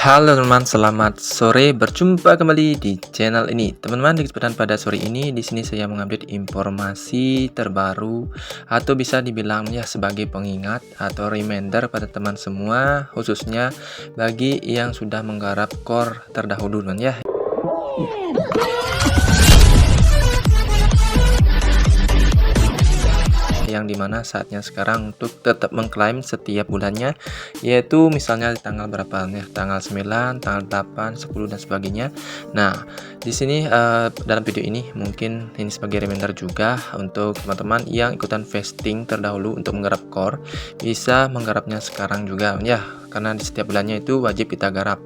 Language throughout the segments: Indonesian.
Halo teman-teman, selamat sore. Berjumpa kembali di channel ini. Teman-teman, di kesempatan pada sore ini di sini saya mengupdate informasi terbaru atau bisa dibilang ya sebagai pengingat atau reminder pada teman semua, khususnya bagi yang sudah menggarap core terdahulu teman ya. Yang dimana saatnya sekarang untuk tetap mengklaim setiap bulannya, yaitu misalnya di tanggal berapa ya, tanggal 9, tanggal 8, 10 dan sebagainya. Nah, di sini dalam video ini mungkin ini sebagai reminder juga untuk teman-teman yang ikutan vesting terdahulu untuk menggarap core, bisa menggarapnya sekarang juga ya, karena di setiap bulannya itu wajib kita garap.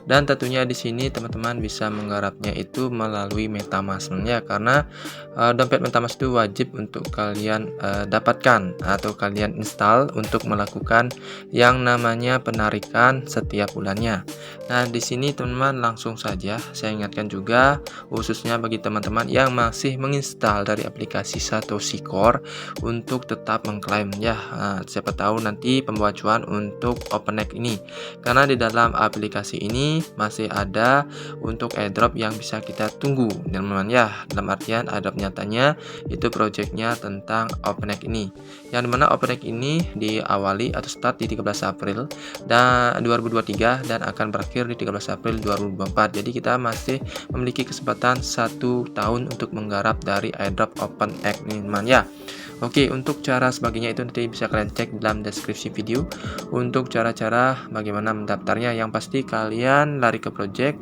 Dan tentunya di sini teman-teman bisa menggarapnya itu melalui MetaMask ya, karena dompet MetaMask itu wajib untuk kalian dapatkan atau kalian install untuk melakukan yang namanya penarikan setiap bulannya. Nah, di sini teman-teman langsung saja saya ingatkan juga khususnya bagi teman-teman yang masih menginstal dari aplikasi Satoshi Core untuk tetap mengklaim ya. Siapa tahu nanti pembacuan untuk OpenX ini, karena di dalam aplikasi ini masih ada untuk airdrop yang bisa kita tunggu teman-teman ya. Dalam artian airdrop nyatanya itu projectnya tentang OpenX ini, yang dimana OpenX ini diawali atau start di 13 April dan 2023 dan akan berakhir di 13 April 2024. Jadi kita masih memiliki kesempatan 1 tahun untuk menggarap dari airdrop OpenX ini teman ya. Oke, untuk cara sebagainya itu nanti bisa kalian cek dalam deskripsi video untuk cara-cara bagaimana mendaftarnya. Yang pasti kalian lari ke project,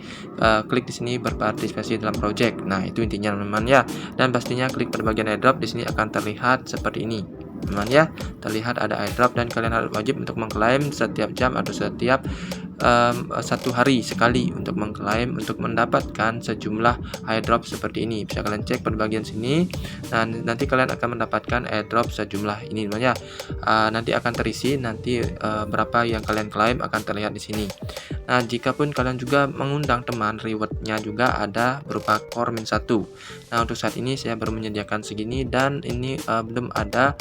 klik di sini berpartisipasi dalam project. Nah, itu intinya teman-teman ya. Dan pastinya klik pada bagian airdrop, di sini akan terlihat seperti ini. Teman ya, terlihat ada airdrop dan kalian harus wajib untuk mengklaim setiap jam atau setiap 1 hari sekali untuk mengklaim untuk mendapatkan sejumlah airdrop seperti ini. Bisa kalian cek pada bagian sini. Nah, nanti kalian akan mendapatkan airdrop sejumlah ini teman ya. Nanti akan terisi, nanti berapa yang kalian klaim akan terlihat di sini. Nah, jika pun kalian juga mengundang teman, rewardnya juga ada berupa core -1. Nah, untuk saat ini saya baru menyediakan segini dan ini belum ada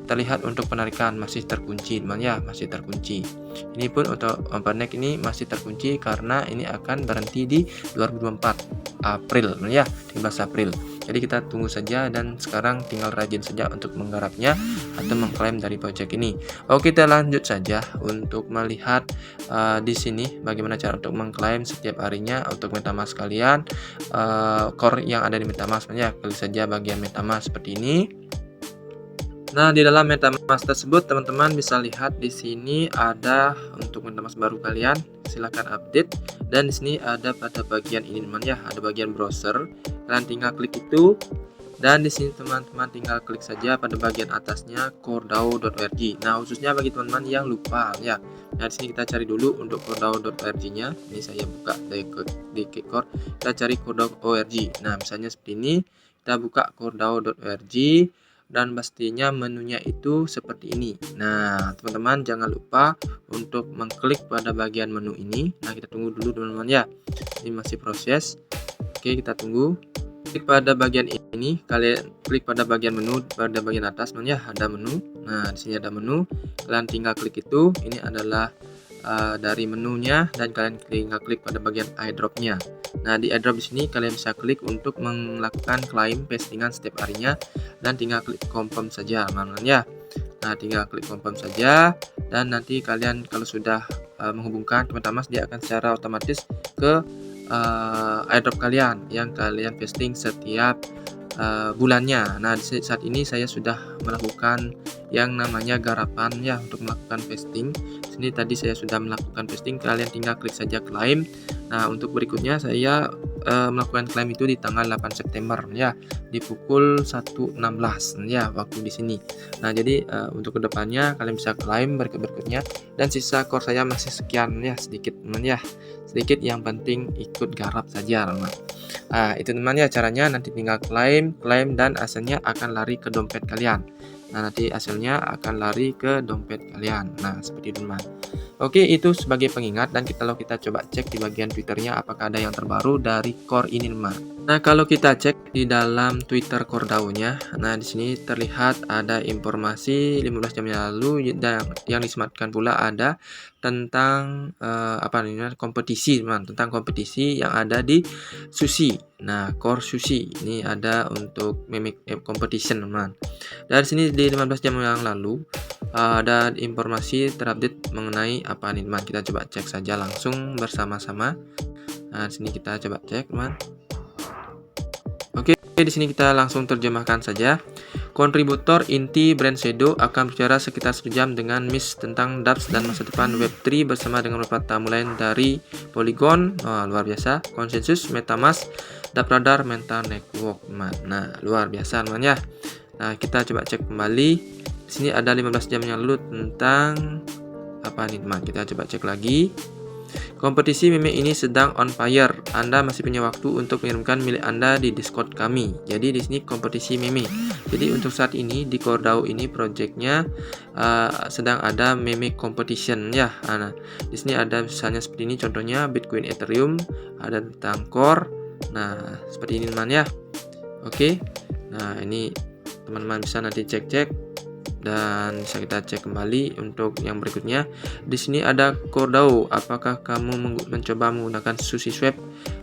terlihat untuk penarikan, masih terkunci teman ya, masih terkunci. Ini pun untuk OpenX ini masih terkunci karena ini akan berhenti di 2024 April ya, 13 April. Jadi kita tunggu saja dan sekarang tinggal rajin saja untuk menggarapnya atau mengklaim dari project ini. Oke, kita lanjut saja untuk melihat di sini bagaimana cara untuk mengklaim setiap harinya untuk MetaMask kalian, core yang ada di MetaMask ya. Klik saja bagian MetaMask seperti ini. Nah, di dalam MetaMask tersebut teman-teman bisa lihat di sini ada untuk MetaMask baru kalian, silahkan update. Dan di sini ada pada bagian ini teman ya, ada bagian browser. Kalian tinggal klik itu. Dan di sini teman-teman tinggal klik saja pada bagian atasnya cordao.org. Nah, khususnya bagi teman-teman yang lupa ya. Nah, di sini kita cari dulu untuk cordao.org-nya. Ini saya buka di Keycore. Kita cari cordao.org. Nah, misalnya seperti ini. Kita buka cordao.org. Dan pastinya menunya itu seperti ini. Nah, teman-teman jangan lupa untuk mengklik pada bagian menu ini. Nah, kita tunggu dulu teman-teman ya, ini masih proses. Oke, kita tunggu. Klik pada bagian ini, kalian klik pada bagian menu pada bagian atas teman ya, ada menu. Nah, di sini ada menu, kalian tinggal klik itu. Ini adalah dari menunya dan kalian tinggal klik pada bagian airdropnya. Nah, di airdrop di sini kalian bisa klik untuk melakukan klaim vestingan setiap harinya dan tinggal klik confirm saja teman-teman ya. Nah, tinggal klik confirm saja dan nanti kalian kalau sudah menghubungkan ke MetaMask, dia akan secara otomatis ke airdrop kalian yang kalian vesting setiap bulannya. Nah, saat ini saya sudah melakukan yang namanya garapan ya untuk melakukan vesting. Ini tadi saya sudah melakukan vesting, kalian tinggal klik saja klaim. Nah, untuk berikutnya saya melakukan klaim itu di tanggal 8 September ya, di pukul 1.16 ya waktu di sini. Nah, jadi untuk kedepannya kalian bisa klaim berikutnya dan sisa core saya masih sekian ya, sedikit teman ya, sedikit, yang penting ikut garap saja teman. Nah, itu teman ya caranya, nanti tinggal klaim dan hasilnya akan lari ke dompet kalian. Nah, nanti hasilnya akan lari ke dompet kalian. Nah, seperti itu teman. Oke, itu sebagai pengingat. Dan kalau kita coba cek di bagian Twitternya apakah ada yang terbaru dari core ini teman. Nah, kalau kita cek di dalam Twitter Cordao-nya, nah di sini terlihat ada informasi 15 jam yang lalu yang disematkan pula ada tentang apa namanya, kompetisi teman, tentang kompetisi yang ada di Sushi. Nah, core Sushi ini ada untuk Mimic App Competition teman. Dari sini di 15 jam yang lalu ada informasi terupdate mengenai apa nih teman. Kita coba cek saja langsung bersama-sama. Nah, di sini kita coba cek teman. Oke, di sini kita langsung terjemahkan saja. Kontributor inti Brand Shadow akan bicara sekitar 1 jam dengan Miss tentang dApps dan masa depan Web3 bersama dengan beberapa tamu lain dari Polygon, luar biasa, Consensus, MetaMask, DappRadar, Mental Network. Nah, luar biasa teman ya. Nah, kita coba cek kembali. Di sini ada 15 jam yang lalu tentang apa nih teman. Kita coba cek lagi. Kompetisi meme ini sedang on fire. Anda masih punya waktu untuk mengirimkan milik Anda di Discord kami. Jadi di sini kompetisi meme. Jadi untuk saat ini di CoreDAO ini projectnya sedang ada meme competition ya. Nah, di sini ada misalnya seperti ini contohnya Bitcoin, Ethereum, ada tentang Core. Nah, seperti ini teman ya. Oke. Nah, ini teman-teman bisa nanti cek-cek. Dan bisa kita cek kembali untuk yang berikutnya. Di sini ada CoreDAO. Apakah kamu mencoba menggunakan SushiSwap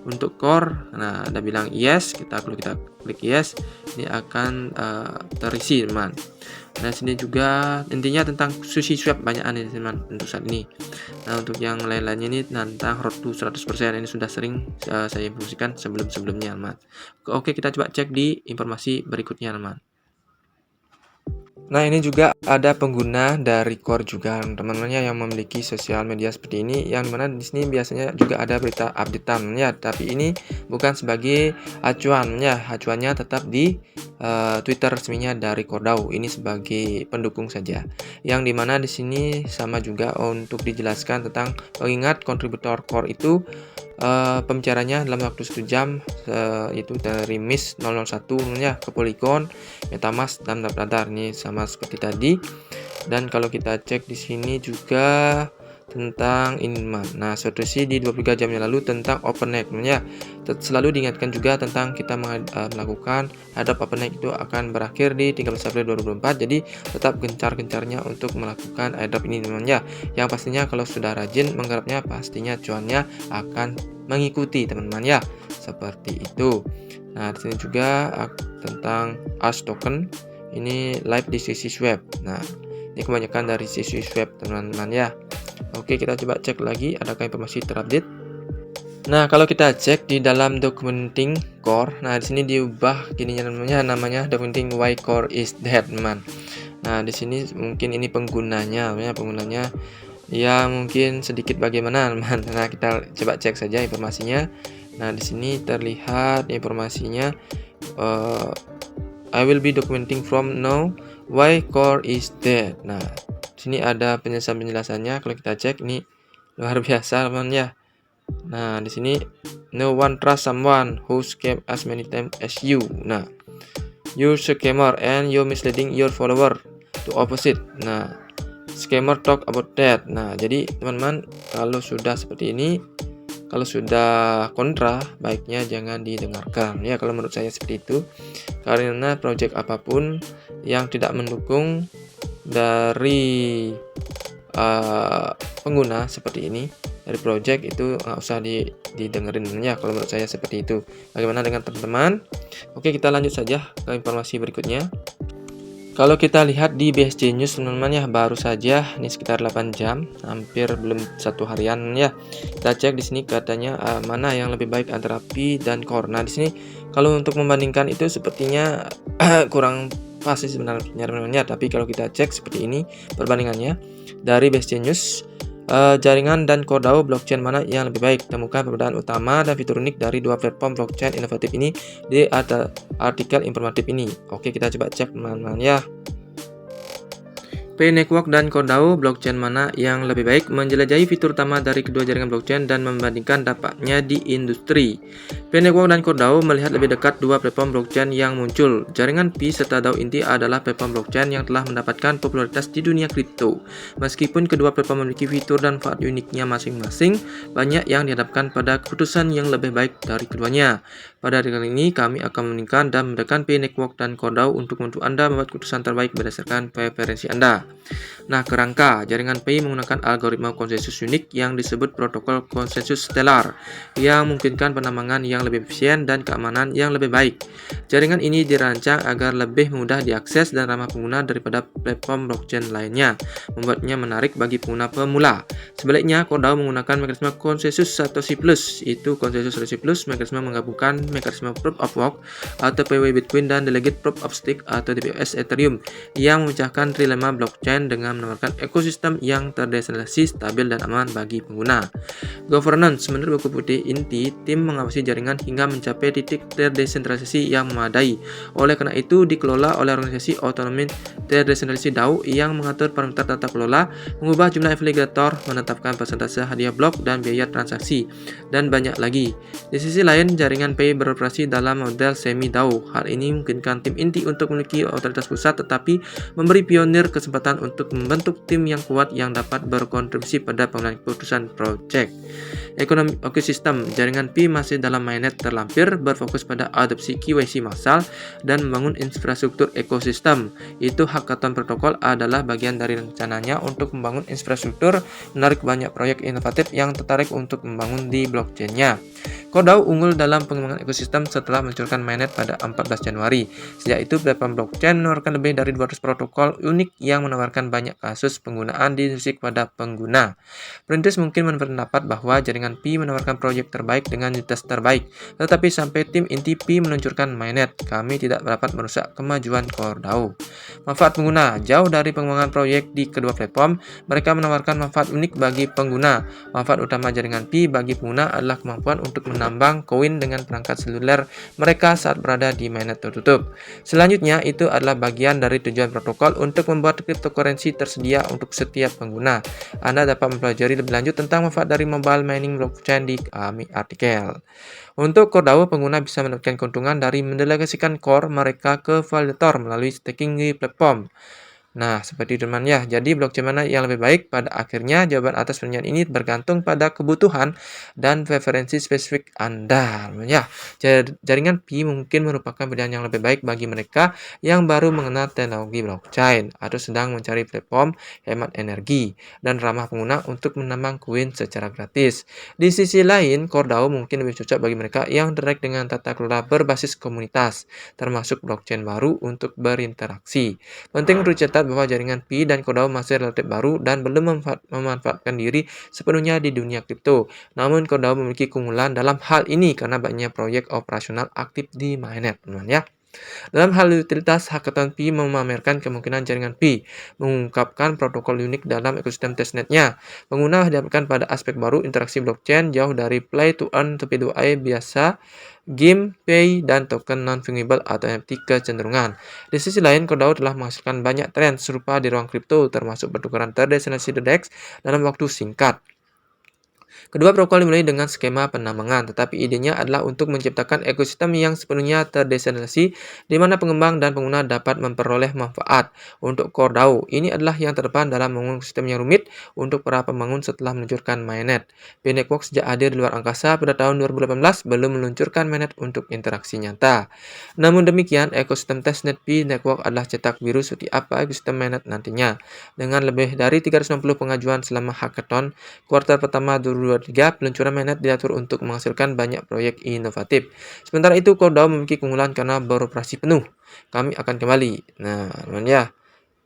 untuk Core? Nah, ada bilang yes. Kalau kita klik yes, ini akan terisi teman. Nah, sini juga intinya tentang SushiSwap banyak aneh teman untuk saat ini. Nah, untuk yang lain-lainnya ini tentang road to 100%. Ini sudah sering saya informasikan sebelum-sebelumnya teman. Oke, kita coba cek di informasi berikutnya teman. Nah, ini juga ada pengguna dari Core juga teman-teman yang memiliki sosial media seperti ini, yang mana di sini biasanya juga ada berita updatean ya, tapi ini bukan sebagai acuan ya, acuannya tetap di Twitter resminya dari CoreDAO. Ini sebagai pendukung saja. Yang dimana di sini sama juga untuk dijelaskan tentang mengingat kontributor Core itu pembicaranya dalam waktu 1 jam itu dari Miss 001 ya ke Polygon, MetaMask dan DappRadar. Ini sama seperti tadi. Dan kalau kita cek di sini juga tentang ini teman. Nah, solusi di 23 jam yang lalu tentang OpenNeck ya. Selalu diingatkan juga tentang kita melakukan airdrop OpenNeck itu akan berakhir di 13 April 2024. Jadi tetap gencar-gencarnya untuk melakukan airdrop ini teman ya. Yang pastinya kalau sudah rajin menggarapnya pastinya cuannya akan mengikuti teman-teman ya. Seperti itu. Nah, di sini juga tentang ARS token ini live di SushiSwap. Nah, ini kebanyakan dari SushiSwap teman-teman ya. Oke, kita coba cek lagi adakah informasi terupdate. Nah, kalau kita cek di dalam documenting Core, nah di sini diubah gini namanya documenting why Core is dead teman. Nah, di sini mungkin ini pengunggahnya ya mungkin sedikit bagaimana teman. Nah, kita coba cek saja informasinya. Nah, di sini terlihat informasinya I will be documenting from now why Core is dead. Nah, sini ada penjelasannya. Kalau kita cek ini luar biasa teman ya. Nah, di sini no one trust someone who scam as many times as you. Nah, you scammer and you misleading your follower to opposite. Nah, scammer talk about that. Nah, jadi teman-teman kalau sudah seperti ini, kalau sudah kontra, baiknya jangan didengarkan ya. Kalau menurut saya seperti itu, karena project apapun yang tidak mendukung dari pengguna seperti ini, dari project itu nggak usah didengerin ya. Kalau menurut saya seperti itu. Bagaimana dengan teman-teman? Oke, kita lanjut saja ke informasi berikutnya. Kalau kita lihat di BSC News teman-teman ya, baru saja ini sekitar 8 jam, hampir belum 1 harian ya. Kita cek di sini katanya mana yang lebih baik antara Pi dan Core. Nah, di sini kalau untuk membandingkan itu sepertinya kurang pas sih sebenarnya teman-teman. Tapi kalau kita cek seperti ini perbandingannya dari BSC News, jaringan dan CoreDAO blockchain mana yang lebih baik? Temukan perbedaan utama dan fitur unik dari dua platform blockchain inovatif ini di artikel informatif ini. Oke, kita coba cek teman-teman ya. P-Network dan CoreDAO blockchain mana yang lebih baik? Menjelajahi fitur utama dari kedua jaringan blockchain dan membandingkan dampaknya di industri. P-Network dan CoreDAO melihat lebih dekat dua platform blockchain yang muncul. Jaringan Pi serta DAO inti adalah platform blockchain yang telah mendapatkan popularitas di dunia kripto. Meskipun kedua platform memiliki fitur dan manfaat uniknya masing-masing, banyak yang dihadapkan pada keputusan yang lebih baik dari keduanya. Pada kali ini kami akan meningkatkan dan menekan Pi Network dan Cordao untuk membantu Anda membuat keputusan terbaik berdasarkan preferensi Anda. Nah, kerangka jaringan Pi menggunakan algoritma konsensus unik yang disebut protokol konsensus stellar yang memungkinkan penambangan yang lebih efisien dan keamanan yang lebih baik. Jaringan ini dirancang agar lebih mudah diakses dan ramah pengguna daripada platform blockchain lainnya, membuatnya menarik bagi pengguna pemula. Sebaliknya, Cordao menggunakan mekanisme konsensus Satoshi Plus. Itu konsensus Satoshi Plus, mekanisme menggabungkan mekanisme Proof of Work atau PW Bitcoin dan Delegate Proof of Stake atau DPoS Ethereum yang memecahkan trilema blockchain dengan menawarkan ekosistem yang terdesentralisasi, stabil, dan aman bagi pengguna. Governance. Menurut buku putih inti, tim mengawasi jaringan hingga mencapai titik terdesentralisasi yang memadai. Oleh karena itu, dikelola oleh organisasi otonomi terdesentralisasi DAO yang mengatur parameter tata kelola, mengubah jumlah validator, menetapkan persentase hadiah blok dan biaya transaksi, dan banyak lagi. Di sisi lain, jaringan Pi beroperasi dalam model semi-DAO. Hal ini memungkinkan tim inti untuk memiliki otoritas pusat tetapi memberi pionir kesempatan untuk membentuk tim yang kuat yang dapat berkontribusi pada pengambilan keputusan proyek. Ekonomi ekosistem. Jaringan Pi masih dalam mainnet terlampir, berfokus pada adopsi KYC massal dan membangun infrastruktur ekosistem. Itu hackathon protokol adalah bagian dari rencananya untuk membangun infrastruktur, menarik banyak proyek inovatif yang tertarik untuk membangun di blockchain-nya. Cordao unggul dalam pengembangan ekosistem setelah meluncurkan mainnet pada 14 Januari. Sejak itu, platform blockchain menawarkan lebih dari 200 protokol unik yang menawarkan banyak kasus penggunaan di musik pada pengguna. Perintis mungkin berpendapat bahwa jaringan Pi menawarkan proyek terbaik dengan utilitas terbaik, tetapi sampai tim inti Pi meluncurkan mainnet, kami tidak dapat merusak kemajuan Cordao. Manfaat pengguna. Jauh dari pengembangan proyek di kedua platform, mereka menawarkan manfaat unik bagi pengguna. Manfaat utama jaringan Pi bagi pengguna adalah kemampuan untuk menambang koin dengan perangkat seluler mereka saat berada di mainnet tertutup. Selanjutnya, itu adalah bagian dari tujuan protokol untuk membuat cryptocurrency tersedia untuk setiap pengguna. Anda dapat mempelajari lebih lanjut tentang manfaat dari mobile mining blockchain di artikel. Untuk Cordao, pengguna bisa mendapatkan keuntungan dari mendelegasikan core mereka ke validator melalui staking di platform. Nah, seperti itu teman ya. Jadi blockchain mana yang lebih baik? Pada akhirnya jawaban atas pertanyaan ini bergantung pada kebutuhan dan preferensi spesifik Anda. Ya, jaringan Pi mungkin merupakan pilihan yang lebih baik bagi mereka yang baru mengenal teknologi blockchain atau sedang mencari platform hemat energi dan ramah pengguna untuk menambang koin secara gratis. Di sisi lain, Cordao mungkin lebih cocok bagi mereka yang tertarik dengan tata kelola berbasis komunitas, termasuk blockchain baru untuk berinteraksi. Penting untuk dicatat bahwa jaringan Pi dan Cordao masih relatif baru dan belum memanfaatkan diri sepenuhnya di dunia kripto. Namun Cordao memiliki keunggulan dalam hal ini karena banyak proyek operasional aktif di mainnet, teman ya. Dalam hal utilitas, hackathon Pi memamerkan kemungkinan jaringan Pi, mengungkapkan protokol unik dalam ekosistem testnetnya. Pengguna didapatkan pada aspek baru interaksi blockchain jauh dari play to earn P2A biasa, game, pay, dan token non-fungible atau NFT kecenderungan. Di sisi lain, Cordao telah menghasilkan banyak tren serupa di ruang kripto, termasuk pertukaran terdesentralisasi DEX dalam waktu singkat. Kedua protokol dimulai dengan skema penambangan, tetapi idenya adalah untuk menciptakan ekosistem yang sepenuhnya terdesentralisasi, di mana pengembang dan pengguna dapat memperoleh manfaat. Untuk Cordao, ini adalah yang terdepan dalam membangun sistem yang rumit untuk para pembangun setelah meluncurkan mainnet. Pi Network sejak hadir di luar angkasa pada tahun 2018 belum meluncurkan mainnet untuk interaksi nyata. Namun demikian, ekosistem testnet Pi Network adalah cetak biru seperti apa ekosistem mainnet nantinya. Dengan lebih dari 360 pengajuan selama hackathon, kuartal pertama 2023, peluncuran mainnet diatur untuk menghasilkan banyak proyek inovatif. Sementara itu, Cordao memiliki keunggulan karena beroperasi penuh. Kami akan kembali. Nah, teman ya.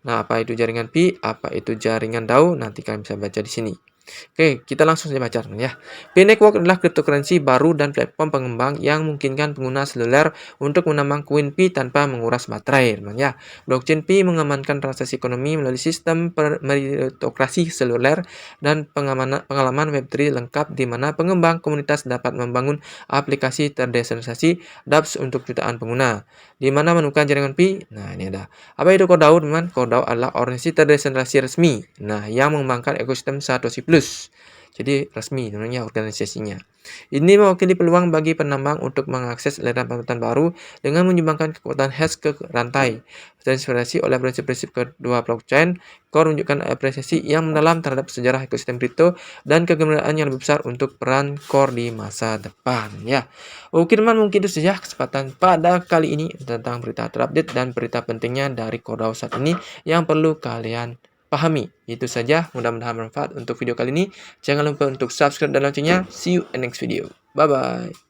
Nah, apa itu jaringan Pi? Apa itu jaringan DAO? Nanti kalian bisa baca di sini. Oke, kita langsung saja baca ya. Pi Network adalah cryptocurrency baru dan platform pengembang yang memungkinkan pengguna seluler untuk menambang koin Pi tanpa menguras baterai, ya. Blockchain Pi mengamankan transaksi ekonomi melalui sistem meritokrasi seluler dan pengalaman Web3 lengkap di mana pengembang komunitas dapat membangun aplikasi terdesentralisasi dApps untuk jutaan pengguna. Di mana menemukan jaringan Pi? Nah, ini ada. Apa itu Cordao, teman? Cordao adalah organisasi terdesentralisasi resmi. Nah, yang mengembangkan ekosistem Satoshi Plus. Jadi resmi namanya organisasinya. Ini mewakili peluang bagi penambang untuk mengakses aliran pendapatan baru dengan menyumbangkan kekuatan hash ke rantai. Terinspirasi oleh prinsip-prinsip kedua blockchain, Core menunjukkan apresiasi yang mendalam terhadap sejarah ekosistem kripto dan kegembiraan yang lebih besar untuk peran Core di masa depan. Ya, oke teman, mungkin itu saja kesempatan pada kali ini tentang berita terupdate dan berita pentingnya dari Core DAO saat ini yang perlu kalian pahami. Itu saja, mudah-mudahan bermanfaat untuk video kali ini. Jangan lupa untuk subscribe dan loncengnya. See you in next video. Bye-bye.